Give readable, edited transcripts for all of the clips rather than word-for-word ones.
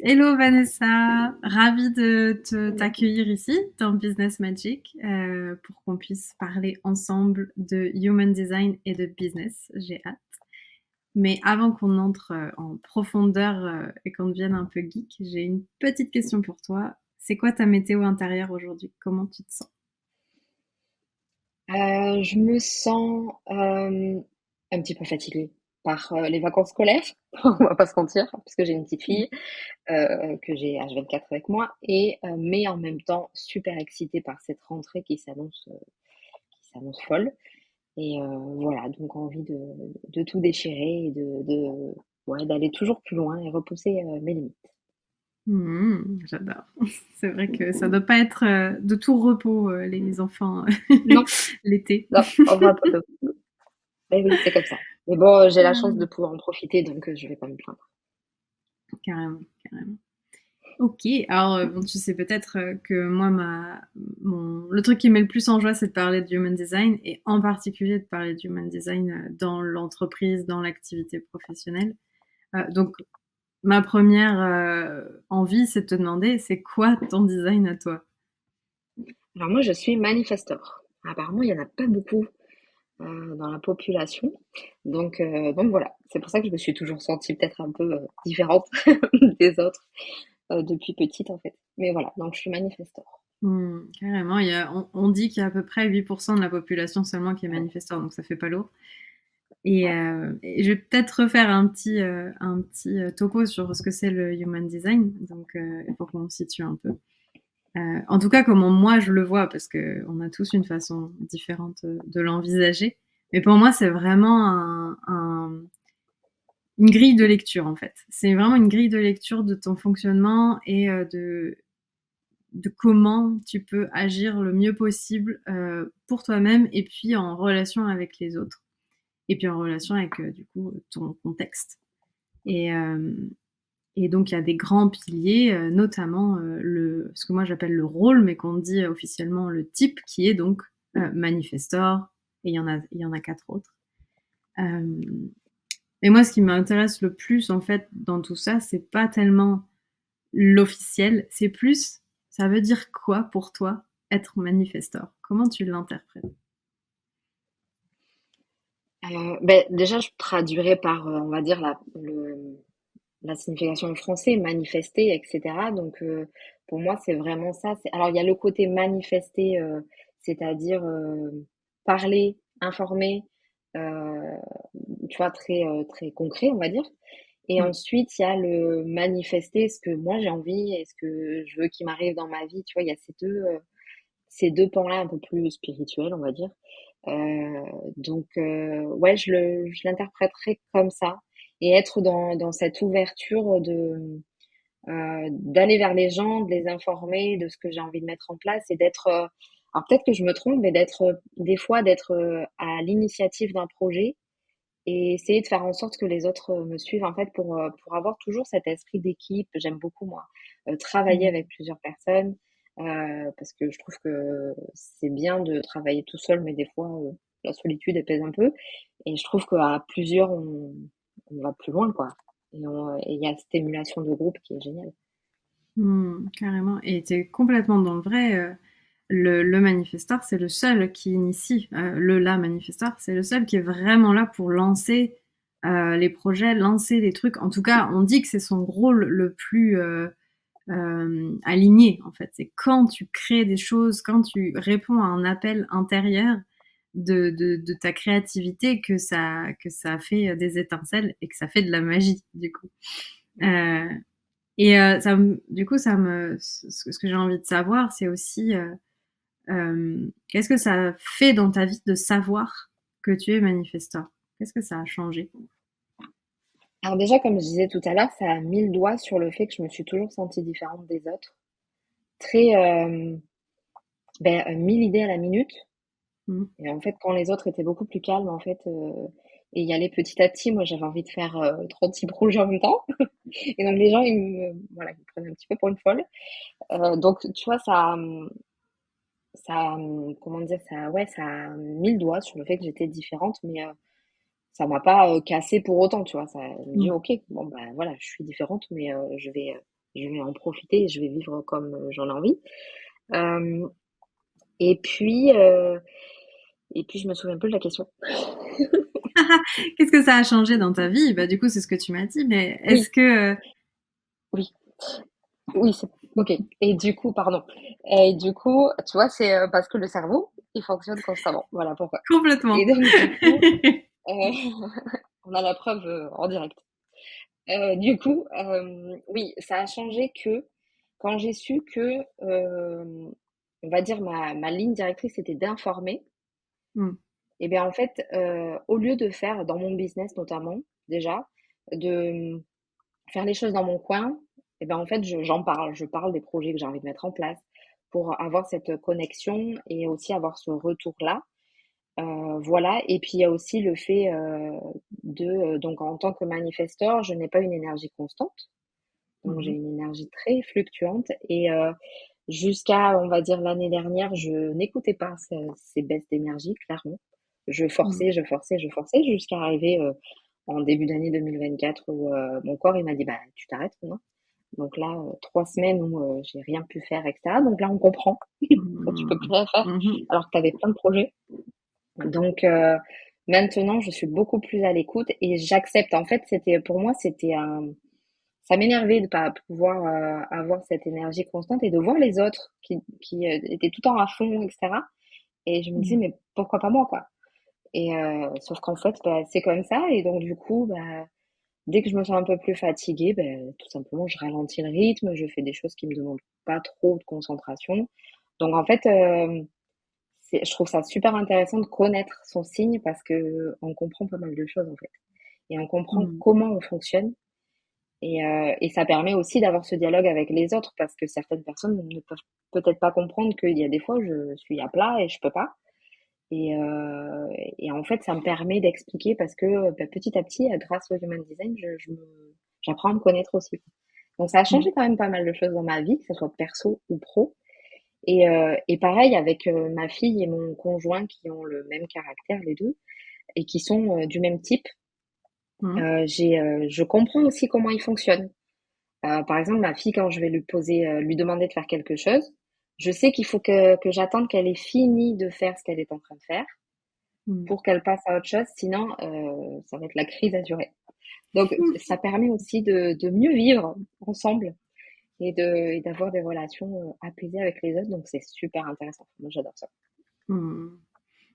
Hello Vanessa, ravie de t'accueillir ici dans Business Magic pour qu'on puisse parler ensemble de Human Design et de business. J'ai hâte. Mais avant qu'on entre en profondeur et qu'on devienne un peu geek, j'ai une petite question pour toi. C'est quoi ta météo intérieure aujourd'hui? Comment tu te sens? Je me sens un petit peu fatiguée par les vacances scolaires, on va pas se mentir, parce que j'ai une petite fille que j'ai H24 avec moi, mais en même temps super excitée par cette rentrée qui s'annonce folle. Et voilà, donc envie de tout déchirer et ouais, d'aller toujours plus loin et repousser mes limites. J'adore. C'est vrai que ça doit pas être de tout repos les enfants Non, l'été. non, on va pas. Eh oui, c'est comme ça. Mais bon, j'ai la chance de pouvoir en profiter, donc je vais pas me plaindre. Carrément, carrément. Ok, alors bon, tu sais peut-être que moi, le truc qui me met le plus en joie, c'est de parler de Human Design et en particulier de parler de Human Design dans l'entreprise, dans l'activité professionnelle. Donc, ma première envie, c'est de te demander, c'est quoi ton design à toi? Alors moi, je suis manifestor. Apparemment, il y en a pas beaucoup dans la population. Donc voilà, c'est pour ça que je me suis toujours sentie peut-être un peu différente des autres depuis petite en fait. Mais voilà, donc je suis manifestor. Carrément, on dit qu'il y a à peu près 8% de la population seulement qui est Ouais, manifestant, donc ça fait pas lourd. ouais. Et je vais peut-être refaire un petit topo sur ce que c'est le Human Design, donc pour qu'on se situe un peu. En tout cas, comment moi je le vois, parce que on a tous une façon différente de l'envisager. Mais pour moi, c'est vraiment une grille de lecture en fait. C'est vraiment une grille de lecture de ton fonctionnement et de comment tu peux agir le mieux possible pour toi-même et puis en relation avec les autres. Et puis en relation avec du coup ton contexte. Et, euh, et donc il y a des grands piliers, notamment ce que moi j'appelle le rôle, mais qu'on dit officiellement le type, qui est donc manifestor, et il y en a quatre autres. Euh, et moi, ce qui m'intéresse le plus en fait dans tout ça, c'est pas tellement l'officiel, c'est plus ça veut dire quoi pour toi être manifestor? Comment tu l'interprètes? Ben, déjà, je traduirais par, on va dire, la signification en français, manifester, etc. Donc, pour moi, c'est vraiment ça. Alors, il y a le côté manifester, c'est-à-dire parler, informer, euh, tu vois, très concret, on va dire. Et Mm. ensuite, il y a le manifester ce que moi j'ai envie et ce que je veux qui m'arrive dans ma vie. Tu vois, il y a ces deux pans-là un peu plus spirituels, on va dire. Ouais, je l'interpréterais comme ça et être dans cette ouverture d'aller vers les gens, de les informer de ce que j'ai envie de mettre en place et d'être, alors peut-être que je me trompe, mais d'être, des fois, d'être à l'initiative d'un projet et essayer de faire en sorte que les autres me suivent en fait pour avoir toujours cet esprit d'équipe. J'aime beaucoup moi travailler Mm. avec plusieurs personnes parce que je trouve que c'est bien de travailler tout seul, mais des fois la solitude elle pèse un peu et je trouve qu'à plusieurs on va plus loin quoi. Et il y a cette émulation de groupe qui est géniale. Carrément. Et tu es complètement dans le vrai. Le manifestar, c'est le seul qui initie. La manifestar, c'est le seul qui est vraiment là pour lancer les projets, lancer les trucs. En tout cas, on dit que c'est son rôle le plus aligné, en fait. C'est quand tu crées des choses, quand tu réponds à un appel intérieur de ta créativité que ça fait des étincelles et que ça fait de la magie, du coup. Euh, du coup, ce que j'ai envie de savoir, c'est aussi qu'est-ce que ça fait dans ta vie de savoir que tu es manifesteur? Qu'est-ce que ça a changé? Alors déjà, comme je disais tout à l'heure, ça a mis le doigt sur le fait que je me suis toujours sentie différente des autres. Très, 1000 idées à la minute. Mm. Et en fait, quand les autres étaient beaucoup plus calmes, en fait, et y aller petit à petit, moi, j'avais envie de faire 36 projets en même temps. Et donc, les gens, voilà, ils me prenaient un petit peu pour une folle. Donc, tu vois, comment dire, ouais, ça a mis le doigt sur le fait que j'étais différente, mais ça m'a pas cassé pour autant, tu vois. Ça me dit, Mm. ok, bon, ben voilà, je suis différente, mais je vais je vais en profiter et je vais vivre comme j'en ai envie. Euh, et puis, euh, et puis, je me souviens plus de la question. Qu'est-ce que ça a changé dans ta vie? Bah, du coup, c'est ce que tu m'as dit, mais est-ce Oui, que... oui, oui, c'est ok. Et du coup, pardon. Et du coup, tu vois, c'est parce que le cerveau, il fonctionne constamment. Voilà pourquoi. Et Complètement. donc, du coup, euh, on a la preuve en direct. Du coup, oui, ça a changé que quand j'ai su que, on va dire, ma ligne directrice, c'était d'informer, Mmh. et bien en fait, au lieu de faire, dans mon business notamment, déjà, de faire les choses dans mon coin, et ben en fait, j'en parle. Je parle des projets que j'ai envie de mettre en place pour avoir cette connexion et aussi avoir ce retour-là. Voilà. Et puis il y a aussi le fait donc en tant que manifesteur, je n'ai pas une énergie constante. Donc j'ai Mmh. une énergie très fluctuante et jusqu'à, on va dire, l'année dernière, je n'écoutais pas ces baisses d'énergie, clairement. Je Mmh. forçais, je forçais, je forçais jusqu'à arriver en début d'année 2024 où mon corps il m'a dit bah tu t'arrêtes maintenant. Donc là, 3 semaines où j'ai rien pu faire, etc. Donc là, on comprend quand tu peux Mmh. plus rien faire Mmh. alors que tu avais plein de projets. Donc maintenant, je suis beaucoup plus à l'écoute et j'accepte. En fait, c'était pour moi, c'était un ça m'énervait de pas pouvoir avoir cette énergie constante et de voir les autres qui étaient tout le temps à fond, etc. Et je me disais, Mmh. mais pourquoi pas moi, quoi? Et sauf qu'en fait, bah, c'est comme ça. Et donc, du coup, bah, dès que je me sens un peu plus fatiguée, bah, tout simplement, je ralentis le rythme, je fais des choses qui me demandent pas trop de concentration. Donc, en fait, je trouve ça super intéressant de connaître son signe parce que on comprend pas mal de choses, en fait. Et on comprend Mmh. comment on fonctionne. Et ça permet aussi d'avoir ce dialogue avec les autres parce que certaines personnes ne peuvent peut-être pas comprendre qu'il y a des fois je suis à plat et je peux pas. Et en fait, ça me permet d'expliquer parce que bah, petit à petit, grâce au Human Design, j'apprends à me connaître aussi. Donc ça a Mmh. changé quand même pas mal de choses dans ma vie, que ce soit perso ou pro. Et pareil avec ma fille et mon conjoint qui ont le même caractère, les deux, et qui sont du même type. Mmh. Je comprends aussi comment ils fonctionnent. Par exemple, ma fille, quand je vais lui demander de faire quelque chose, je sais qu'il faut que j'attende qu'elle ait fini de faire ce qu'elle est en train de faire Mmh. pour qu'elle passe à autre chose, sinon ça va être la crise assurée. Donc ça permet aussi de mieux vivre ensemble et d'avoir des relations apaisées avec les autres, donc c'est super intéressant. Moi, j'adore ça. Mmh.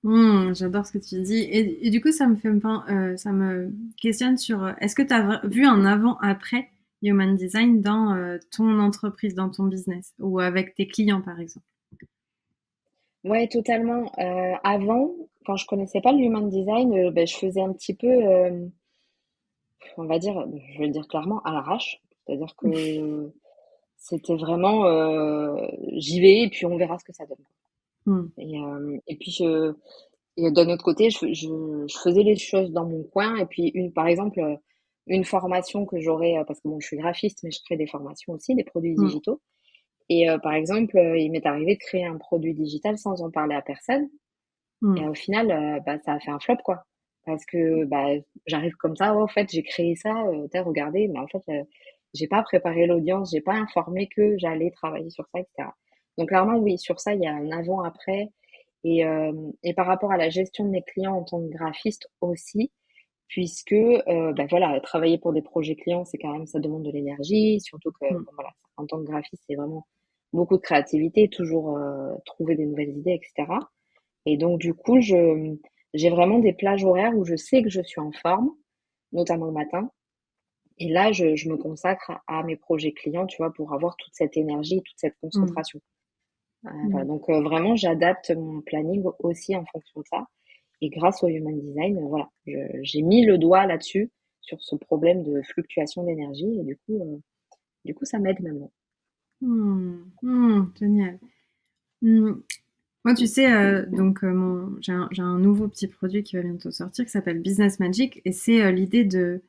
Mmh, j'adore ce que tu dis. Et du coup, ça me questionne sur est-ce que tu as vu un avant-après Human Design dans ton entreprise, dans ton business ou avec tes clients, par exemple? Ouais, totalement. Avant, quand je connaissais pas le human design, ben, je faisais un petit peu, on va dire, je vais le dire clairement, à l'arrache. C'est-à-dire que c'était vraiment, j'y vais et puis on verra ce que ça donne. Mmh. Et puis et d'un autre côté, je faisais les choses dans mon coin et puis par exemple, une formation que j'aurais, parce que bon, je suis graphiste, mais je crée des formations aussi, des produits Mmh. digitaux. Et par exemple, il m'est arrivé de créer un produit digital sans en parler à personne. Et Mmh. au final, bah, ça a fait un flop, quoi. Parce que bah, j'arrive comme ça, oh, en fait, j'ai créé ça, tu regardez, mais en fait, j'ai pas préparé l'audience, j'ai pas informé que j'allais travailler sur ça, etc. Donc clairement, oui, sur ça, il y a un avant-après. Et par rapport à la gestion de mes clients en tant que graphiste aussi, puisque bah, voilà, travailler pour des projets clients, c'est quand même, ça demande de l'énergie, surtout que Mmh. bon, voilà, en tant que graphiste, c'est vraiment beaucoup de créativité, toujours trouver des nouvelles idées, etc. Et donc, du coup, j'ai vraiment des plages horaires où je sais que je suis en forme, notamment le matin. Et là, je me consacre à mes projets clients, tu vois, pour avoir toute cette énergie, toute cette Mmh. concentration. Voilà. Mmh. Donc, vraiment, j'adapte mon planning aussi en fonction de ça. Et grâce au Human Design, voilà, j'ai mis le doigt là-dessus, sur ce problème de fluctuation d'énergie. Et du coup, ça m'aide maintenant. Mmh. Mmh. Génial. Mmh. Moi, tu sais, donc j'ai un nouveau petit produit qui va bientôt sortir qui s'appelle Business Magic et c'est l'idée de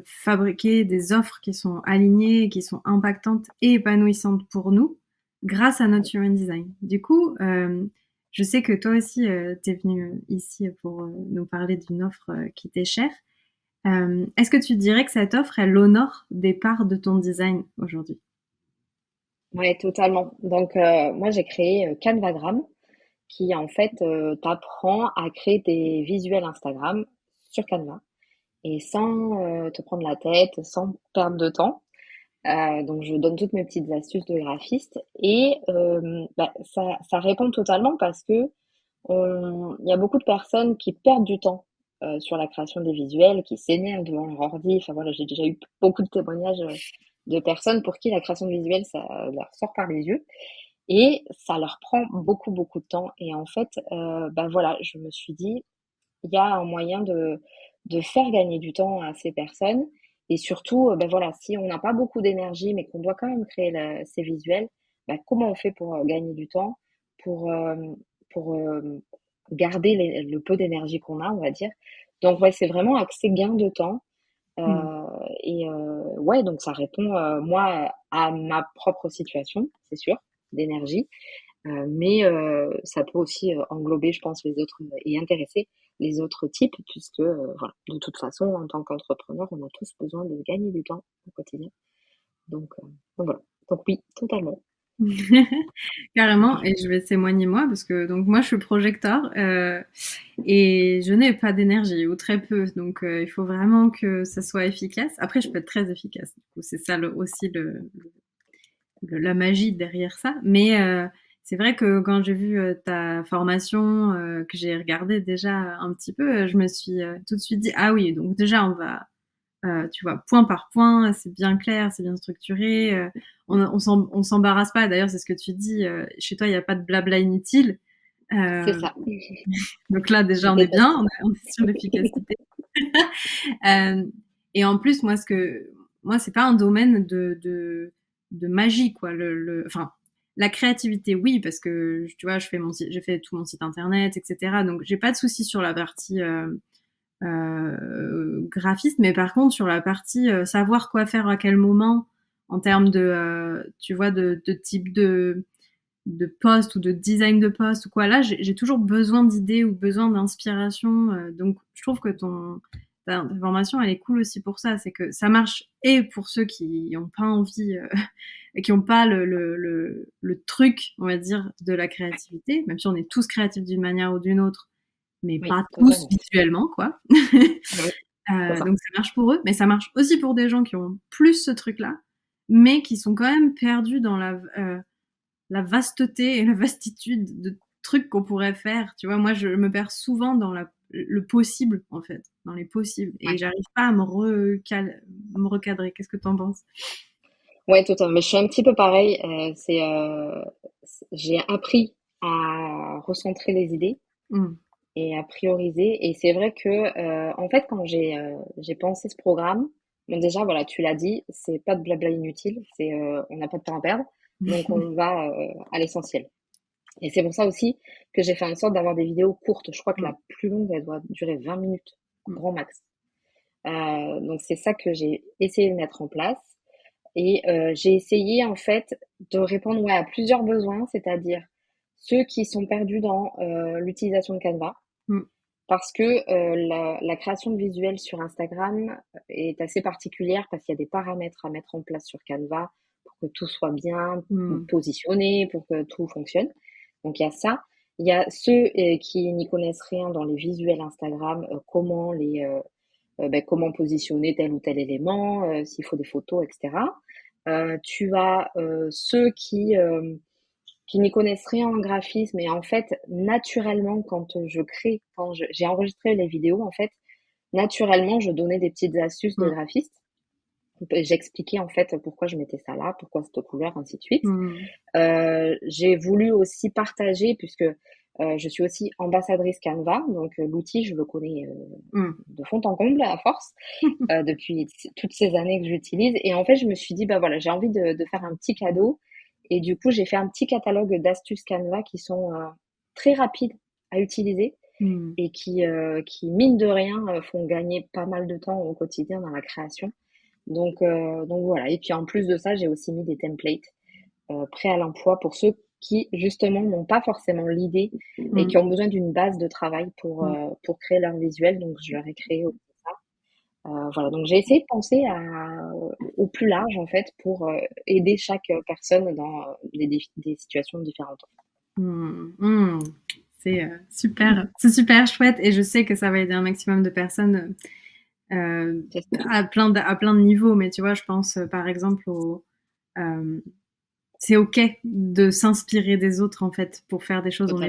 fabriquer des offres qui sont alignées, qui sont impactantes et épanouissantes pour nous grâce à notre human design. Du coup, je sais que toi aussi, tu es venu ici pour nous parler d'une offre qui t'est chère. Est-ce que tu dirais que cette offre, elle honore des parts de ton design aujourd'hui? Ouais, totalement. Donc, moi, j'ai créé Canvagram, qui en fait t'apprend à créer des visuels Instagram sur Canva et sans te prendre la tête, sans perdre de temps. Donc, je donne toutes mes petites astuces de graphiste et bah, ça répond totalement parce que il y a beaucoup de personnes qui perdent du temps sur la création des visuels, qui s'énervent devant leur ordi. Enfin voilà, j'ai déjà eu beaucoup de témoignages de personnes pour qui la création de visuels, ça leur sort par les yeux et ça leur prend beaucoup, beaucoup de temps. Et en fait, bah voilà, je me suis dit, il y a un moyen de faire gagner du temps à ces personnes. Et surtout, ben voilà, si on n'a pas beaucoup d'énergie, mais qu'on doit quand même créer ces visuels, ben comment on fait pour gagner du temps, pour, pour garder le peu d'énergie qu'on a, on va dire. Donc, ouais, c'est vraiment axé gain de temps. Mmh. Ouais, donc ça répond, moi, à ma propre situation, c'est sûr, d'énergie. Mais ça peut aussi englober, je pense, les autres et intéresser les autres types, puisque voilà, de toute façon, en tant qu'entrepreneur, on a tous besoin de gagner du temps au quotidien. Donc voilà. Donc oui, totalement. Carrément, et je vais témoigner moi parce que donc moi je suis projecteur et je n'ai pas d'énergie ou très peu, donc il faut vraiment que ça soit efficace. Après, je peux être très efficace, du coup, c'est ça aussi la magie derrière ça. Mais c'est vrai que quand j'ai vu ta formation, que j'ai regardé déjà un petit peu, je me suis tout de suite dit ah oui, donc déjà on va tu vois, point par point, c'est bien clair, c'est bien structuré. On s'embarrasse pas. D'ailleurs, c'est ce que tu dis. Chez toi, il n'y a pas de blabla inutile. C'est Euh, ça. donc là, Je déjà, on est déteste bien. ça. On est sur l'efficacité. Euh, et en plus, moi, c'est pas un domaine de magie, quoi. Enfin, la créativité, oui, parce que tu vois, j'ai fait tout mon site internet, etc. Donc, j'ai pas de souci sur la partie graphiste, mais par contre sur la partie savoir quoi faire à quel moment en termes de tu vois de type de poste ou de design de poste ou quoi là j'ai toujours besoin d'idées ou besoin d'inspiration donc je trouve que ta formation elle est cool aussi pour ça, c'est que ça marche et pour ceux qui n'ont pas envie et qui n'ont pas le truc on va dire de la créativité, même si on est tous créatifs d'une manière ou d'une autre mais Oui, pas tous totalement. visuellement, quoi. Oui, c'est ça. Donc ça marche pour eux, mais ça marche aussi pour des gens qui ont plus ce truc-là, mais qui sont quand même perdus dans la vasteté et la vastitude de trucs qu'on pourrait faire. Tu vois, moi, je me perds souvent dans le possible, en fait, dans les possibles, et Ouais. j'arrive pas à me recadrer. Qu'est-ce que t'en penses? Ouais, totalement. Mais je suis un petit peu pareil. J'ai appris à recentrer les idées Mm. et à prioriser. Et c'est vrai que, en fait, quand j'ai pensé ce programme, bon, déjà, voilà, tu l'as dit, c'est pas de blabla inutile, on n'a pas de temps à perdre, donc on va à l'essentiel. Et c'est pour ça aussi que j'ai fait en sorte d'avoir des vidéos courtes. Je crois que Mm. la plus longue, elle doit durer 20 minutes, Mm. grand max. Donc c'est ça que j'ai essayé de mettre en place. Et j'ai essayé en fait de répondre ouais, à plusieurs besoins, c'est-à-dire ceux qui sont perdus dans l'utilisation de Canva, Mm. parce que la création de visuels sur Instagram est assez particulière parce qu'il y a des paramètres à mettre en place sur Canva pour que tout soit bien Mm. positionné, pour que tout fonctionne. Donc il y a ça. Il y a ceux qui n'y connaissent rien dans les visuels Instagram, comment positionner tel ou tel élément, s'il faut des photos, etc. Tu as ceux qui n'y connaissent rien en graphisme et en fait, naturellement, quand j'ai enregistré les vidéos, en fait, naturellement, je donnais des petites astuces de Mm. graphiste. J'expliquais en fait pourquoi je mettais ça là, pourquoi cette couleur, ainsi de suite. Mm. J'ai voulu aussi partager, puisque je suis aussi ambassadrice Canva, donc l'outil, je le connais Mm. de fond en comble à force, depuis toutes ces années que j'utilise. Et en fait, je me suis dit, bah voilà, j'ai envie de faire un petit cadeau. Et du coup, j'ai fait un petit catalogue d'astuces Canva qui sont très rapides à utiliser Mm. et qui mine de rien, font gagner pas mal de temps au quotidien dans la création. Donc voilà. Et puis en plus de ça, j'ai aussi mis des templates prêts à l'emploi pour ceux qui justement n'ont pas forcément l'idée et qui Mm. ont besoin d'une base de travail pour créer leur visuel. Donc je leur ai créé aussi ça. Voilà, donc j'ai essayé de penser au plus large en fait pour aider chaque personne dans des situations différentes. Mmh, mmh. Super, c'est super chouette et je sais que ça va aider un maximum de personnes, J'espère, à plein de niveaux. Mais tu vois, je pense par exemple euh, c'est ok de s'inspirer des autres en fait pour faire des choses. totalement.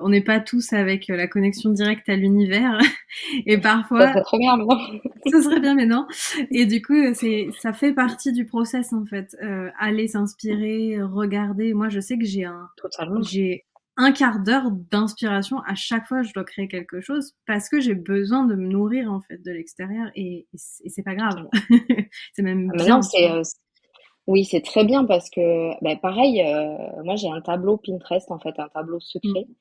On n'est pas tous avec la connexion directe à l'univers et Ça parfois serait trop bien, non? ce serait bien, mais non. Et du coup, ça fait partie du process en fait. Aller s'inspirer, regarder. Moi, je sais que Totalement. j'ai un quart d'heure d'inspiration à chaque fois que je dois créer quelque chose parce que j'ai besoin de me nourrir en fait de l'extérieur et c'est pas grave. Totalement. C'est même Maintenant, bien, tu vois. oui, c'est très bien parce que, bah, pareil, moi j'ai un tableau Pinterest, en fait, un tableau secret. Mm,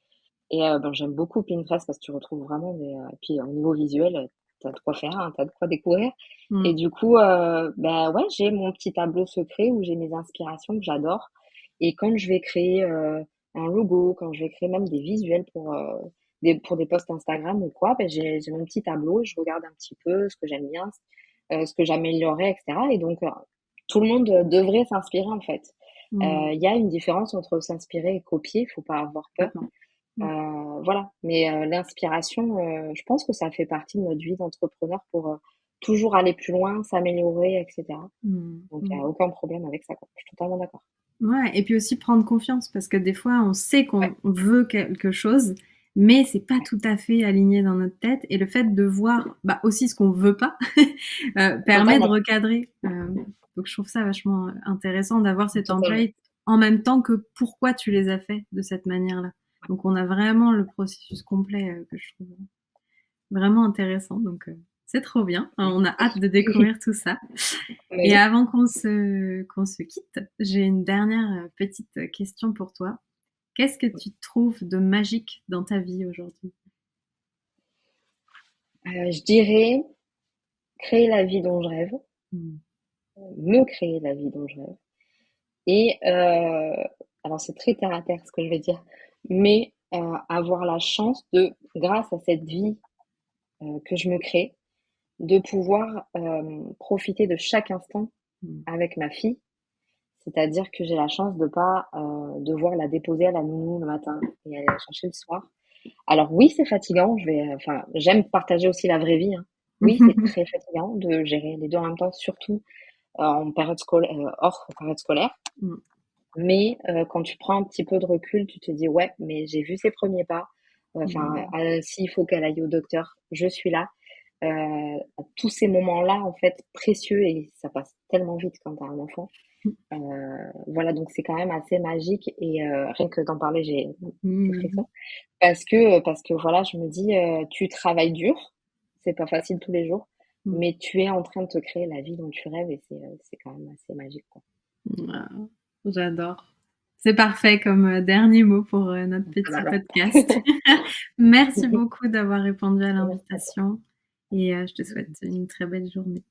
Et ben, j'aime beaucoup Pinterest parce que tu retrouves vraiment et puis au niveau visuel, tu de quoi faire, hein, tu de quoi découvrir. Et mm, du coup, bah, ouais, j'ai mon petit tableau secret où j'ai mes inspirations que j'adore. Et quand je vais créer un logo, quand je vais créer même des visuels pour des posts Instagram ou quoi, ben, j'ai mon petit tableau et je regarde un petit peu ce que j'aime bien, ce que j'améliorerais, etc. Et donc, tout le monde devrait s'inspirer en fait. mm, Il y a une différence entre s'inspirer et copier, faut pas avoir peur. complètement. Mm, Voilà, mais l'inspiration, je pense que ça fait partie de notre vie d'entrepreneur pour, toujours aller plus loin, s'améliorer et cetera. mm, Donc il y a mm. aucun problème avec ça, quoi. Je suis totalement d'accord. Ouais, et puis aussi prendre confiance parce que des fois on sait Ouais, qu'on veut quelque chose, mais c'est pas ouais, tout à fait aligné dans notre tête. Et le fait de voir bah, aussi ce qu'on veut pas permet de totalement, recadrer. Donc je trouve ça vachement intéressant d'avoir ces totalement. templates en même temps que pourquoi tu les as fait de cette manière-là. Donc on a vraiment le processus complet que je trouve vraiment intéressant. Donc c'est trop bien. Ouais. On a hâte de découvrir tout ça. Et Oui. avant qu'on se quitte, j'ai une dernière petite question pour toi. Qu'est-ce que tu trouves de magique dans ta vie aujourd'hui? Je dirais créer la vie dont je rêve, Mmh. me créer la vie dont je rêve et alors c'est très terre à terre ce que je vais dire, mais avoir la chance de, grâce à cette vie, que je me crée, de pouvoir, profiter de chaque instant Mmh. avec ma fille. C'est-à-dire que j'ai la chance de pas, devoir la déposer à la nounou le matin et aller la chercher le soir. Alors oui, c'est fatigant, enfin, j'aime partager aussi la vraie vie, hein. Oui, c'est très fatigant de gérer les 2 en même temps, surtout, en période scolaire, hors période scolaire. Mmh. Mais, quand tu prends un petit peu de recul, tu te dis: «Ouais, mais j'ai vu ses premiers pas, enfin, Mmh. s'il faut qu'elle aille au docteur, je suis là». Tous ces moments-là, en fait, précieux et ça passe tellement vite quand tu as un enfant. Voilà, donc c'est quand même assez magique et rien que d'en parler, j'ai des Mmh. frissons parce que voilà, je me dis, tu travailles dur, c'est pas facile tous les jours, Mmh. mais tu es en train de te créer la vie dont tu rêves et c'est quand même assez magique, quoi. Waouh, j'adore. C'est parfait comme dernier mot pour notre Ah petit bah, alors. podcast. Merci beaucoup d'avoir répondu à Merci à toi. l'invitation et je te souhaite une très belle journée.